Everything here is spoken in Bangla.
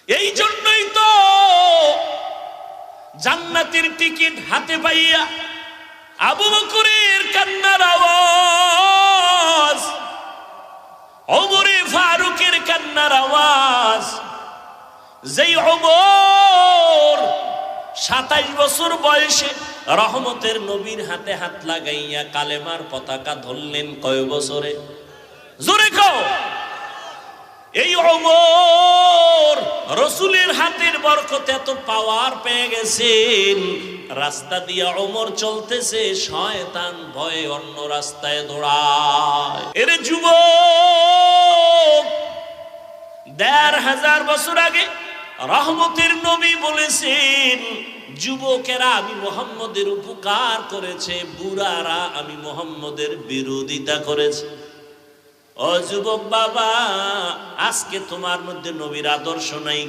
এই জন্যই তো জান্নাতের টিকিট হাতে পাইয়া আবু বকরের কান্নার আওয়াজ, ওমরে ফারুকের কান্নার আওয়াজ, যেই ওমর 27 বছর বয়সে রহমতের নবীর হাতে হাত লাগাইয়া কালেমার পতাকা ধরলেন কয় বছরে? জোরে কও। এই ওমর রাসূলের হাতের বরকতে এত পাওয়ার পেয়ে গেছেন, রাস্তা দিয়ে ওমর চলতেছে, শয়তান ভয়ে অন্য রাস্তায় দৌড়ায়। এর যুবক, 1500 বছর আগে রহমতের নবী বলেছেন, যুবকেরা আমি মুহাম্মদের উপকার করেছে, বুড়ারা আমি মুহাম্মদের বিরোধিতা করেছে। ও যুবক বাবা, আজকে তোমার মধ্যে নবীর আদর্শ নাই।